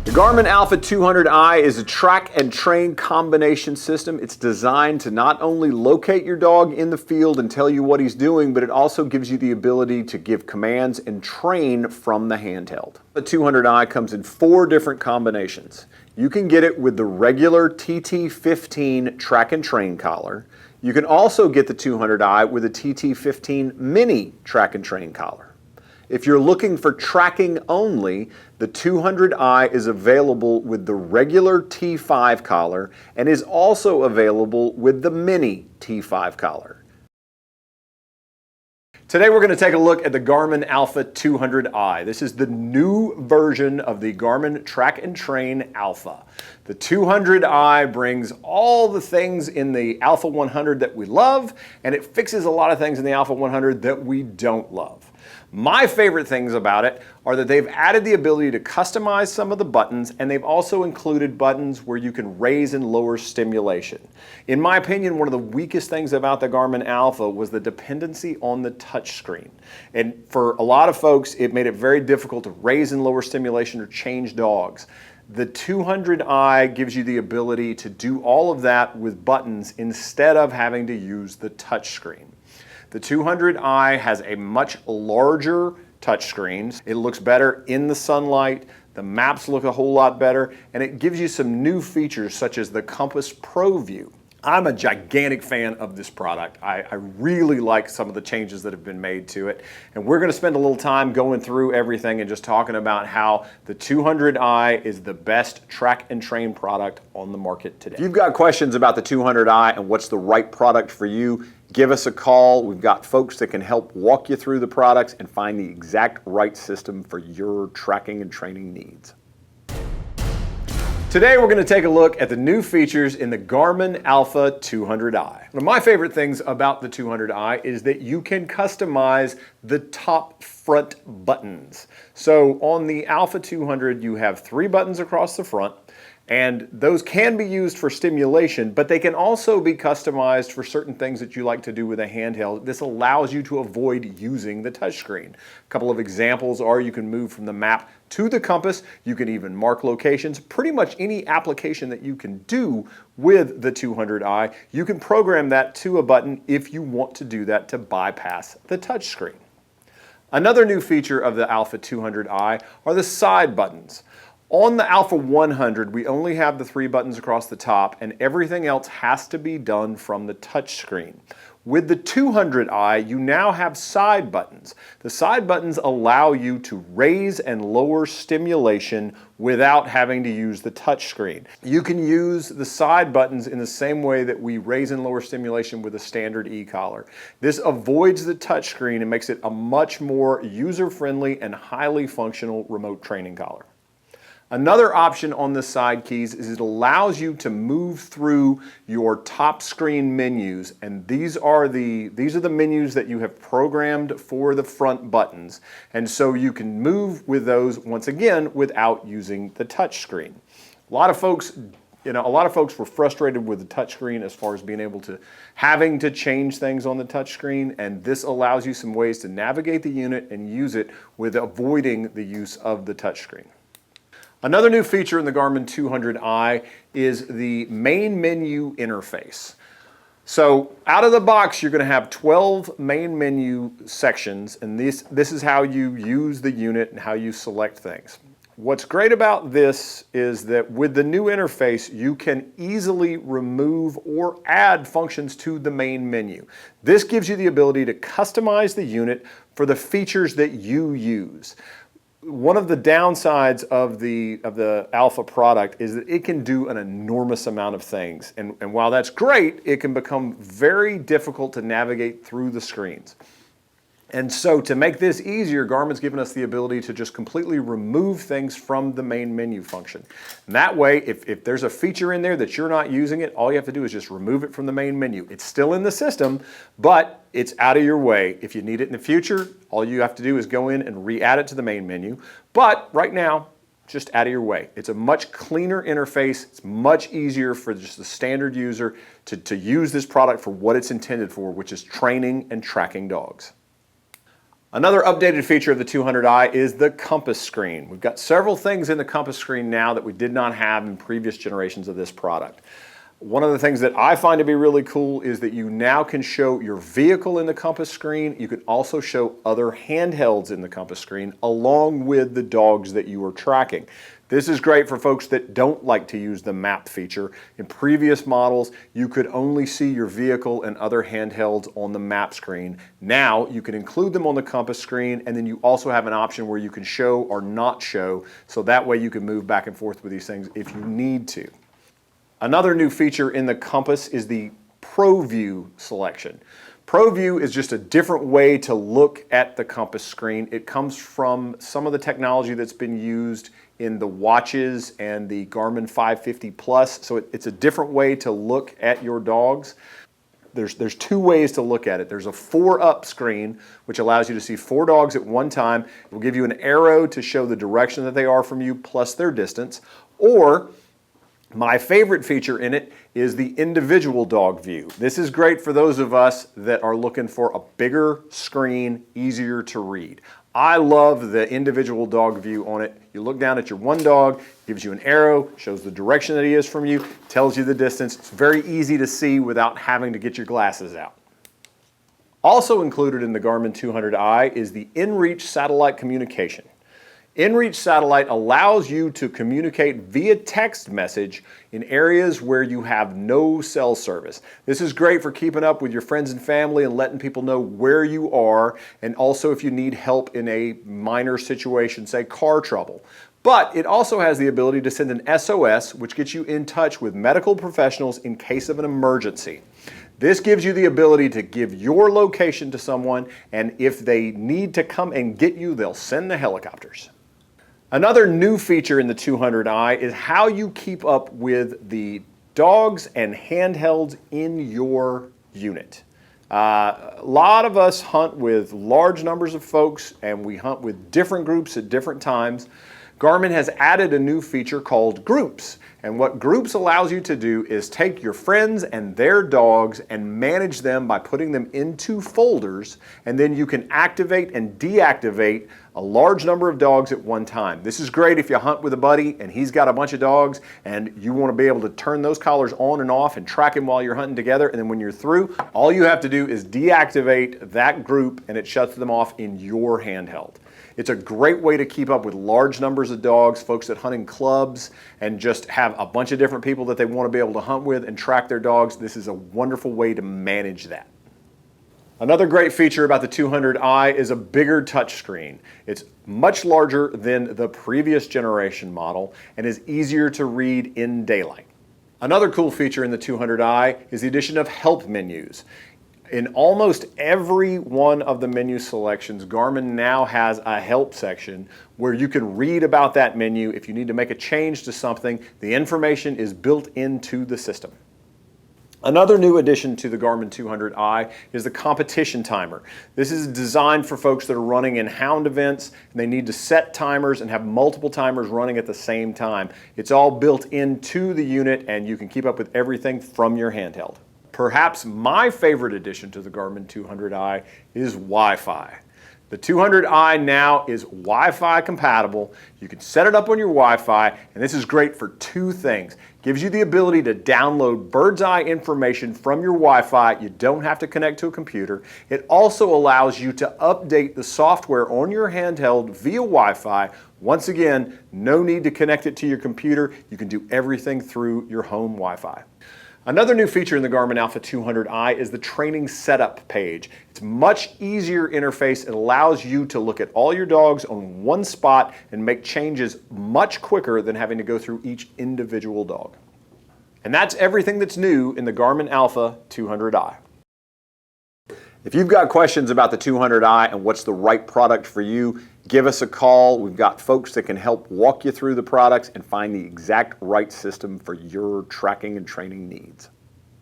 The Garmin Alpha 200i is a track and train combination system. It's designed to not only locate your dog in the field and tell you what he's doing, but it also gives you the ability to give commands and train from the handheld. The 200i comes in 4 different combinations. You can get it with the regular TT15 track and train collar. You can also get the 200i with a TT15 mini track and train collar. If you're looking for tracking only, the 200i is available with the regular T5 collar and is also available with the mini T5 collar. Today we're going to take a look at the Garmin Alpha 200i. This is the new version of the Garmin Track and Train Alpha. The 200i brings all the things in the Alpha 100 that we love, and it fixes a lot of things in the Alpha 100 that we don't love. My favorite things about it are that they've added the ability to customize some of the buttons, and they've also included buttons where you can raise and lower stimulation. In my opinion, one of the weakest things about the Garmin Alpha was the dependency on the touchscreen. And for a lot of folks, it made it very difficult to raise and lower stimulation or change dogs. The 200i gives you the ability to do all of that with buttons instead of having to use the touchscreen. The 200i has a much larger touchscreen. It looks better in the sunlight, the maps look a whole lot better, and it gives you some new features such as the Compass Pro View. I'm a gigantic fan of this product. I really like some of the changes that have been made to it. And we're going to spend a little time going through everything and just talking about how the 200i is the best track and train product on the market today. If you've got questions about the 200i and what's the right product for you, give us a call. We've got folks that can help walk you through the products and find the exact right system for your tracking and training needs. Today we're going to take a look at the new features in the Garmin Alpha 200i. One of my favorite things about the 200i is that you can customize the top front buttons. So on the Alpha 200 you have 3 buttons across the front, and those can be used for stimulation, but they can also be customized for certain things that you like to do with a handheld. This allows you to avoid using the touchscreen. A couple of examples are you can move from the map to the compass, you can even mark locations. Pretty much any application that you can do with the 200i, you can program that to a button if you want to do that to bypass the touchscreen. Another new feature of the Alpha 200i are the side buttons. On the Alpha 100, we only have the 3 buttons across the top, and everything else has to be done from the touchscreen. With the 200i, you now have side buttons. The side buttons allow you to raise and lower stimulation without having to use the touchscreen. You can use the side buttons in the same way that we raise and lower stimulation with a standard e-collar. This avoids the touchscreen and makes it a much more user-friendly and highly functional remote training collar. Another option on the side keys is it allows you to move through your top screen menus, and these are the menus that you have programmed for the front buttons, and so you can move with those once again without using the touch screen. A lot of folks were frustrated with the touch screen as far as being able to having to change things on the touch screen, and this allows you some ways to navigate the unit and use it with avoiding the use of the touch screen. Another new feature in the Garmin 200i is the main menu interface. So out of the box, you're going to have 12 main menu sections, and this is how you use the unit and how you select things. What's great about this is that with the new interface, you can easily remove or add functions to the main menu. This gives you the ability to customize the unit for the features that you use. One of the downsides of the Alpha product is that it can do an enormous amount of things. And while that's great, it can become very difficult to navigate through the screens. And so to make this easier, Garmin's given us the ability to just completely remove things from the main menu function. And that way, if there's a feature in there that you're not using it, all you have to do is just remove it from the main menu. It's still in the system, but it's out of your way. If you need it in the future, all you have to do is go in and re-add it to the main menu. But right now, just out of your way. It's a much cleaner interface. It's much easier for just the standard user to use this product for what it's intended for, which is training and tracking dogs. Another updated feature of the 200i is the compass screen. We've got several things in the compass screen now that we did not have in previous generations of this product. One of the things that I find to be really cool is that you now can show your vehicle in the compass screen. You can also show other handhelds in the compass screen along with the dogs that you are tracking. This is great for folks that don't like to use the map feature. In previous models, you could only see your vehicle and other handhelds on the map screen. Now, you can include them on the compass screen, and then you also have an option where you can show or not show, so that way you can move back and forth with these things if you need to. Another new feature in the compass is the Pro View selection. Pro View is just a different way to look at the compass screen. It comes from some of the technology that's been used in the watches and the Garmin 550 Plus, so it's a different way to look at your dogs. There's two ways to look at it. There's a 4-up screen, which allows you to see 4 dogs at one time. It will give you an arrow to show the direction that they are from you plus their distance. Or my favorite feature in it is the individual dog view. This is great for those of us that are looking for a bigger screen, easier to read. I love the individual dog view on it. You look down at your one dog, gives you an arrow, shows the direction that he is from you, tells you the distance. It's very easy to see without having to get your glasses out. Also included in the Garmin 200i is the inReach satellite communication. inReach Satellite allows you to communicate via text message in areas where you have no cell service. This is great for keeping up with your friends and family and letting people know where you are, and also if you need help in a minor situation, say car trouble. But it also has the ability to send an SOS, which gets you in touch with medical professionals in case of an emergency. This gives you the ability to give your location to someone, and if they need to come and get you, they'll send the helicopters. Another new feature in the 200i is how you keep up with the dogs and handhelds in your unit. A lot of us hunt with large numbers of folks, and we hunt with different groups at different times. Garmin has added a new feature called Groups, and what Groups allows you to do is take your friends and their dogs and manage them by putting them into folders, and then you can activate and deactivate a large number of dogs at one time. This is great if you hunt with a buddy and he's got a bunch of dogs and you want to be able to turn those collars on and off and track him while you're hunting together, and then when you're through, all you have to do is deactivate that group and it shuts them off in your handheld. It's a great way to keep up with large numbers of dogs, folks that hunt in clubs and just have a bunch of different people that they want to be able to hunt with and track their dogs. This is a wonderful way to manage that. Another great feature about the 200i is a bigger touchscreen. It's much larger than the previous generation model and is easier to read in daylight. Another cool feature in the 200i is the addition of help menus. In almost every one of the menu selections, Garmin now has a help section where you can read about that menu. If you need to make a change to something, the information is built into the system. Another new addition to the Garmin 200i is the competition timer. This is designed for folks that are running in hound events and they need to set timers and have multiple timers running at the same time. It's all built into the unit and you can keep up with everything from your handheld. Perhaps my favorite addition to the Garmin 200i is Wi-Fi. The 200i now is Wi-Fi compatible. You can set it up on your Wi-Fi, and this is great for two things. Gives you the ability to download bird's eye information from your Wi-Fi. You don't have to connect to a computer. It also allows you to update the software on your handheld via Wi-Fi. Once again, no need to connect it to your computer. You can do everything through your home Wi-Fi. Another new feature in the Garmin Alpha 200i is the training setup page. It's a much easier interface. It allows you to look at all your dogs on one spot and make changes much quicker than having to go through each individual dog. And that's everything that's new in the Garmin Alpha 200i. If you've got questions about the 200i and what's the right product for you, give us a call. We've got folks that can help walk you through the products and find the exact right system for your tracking and training needs.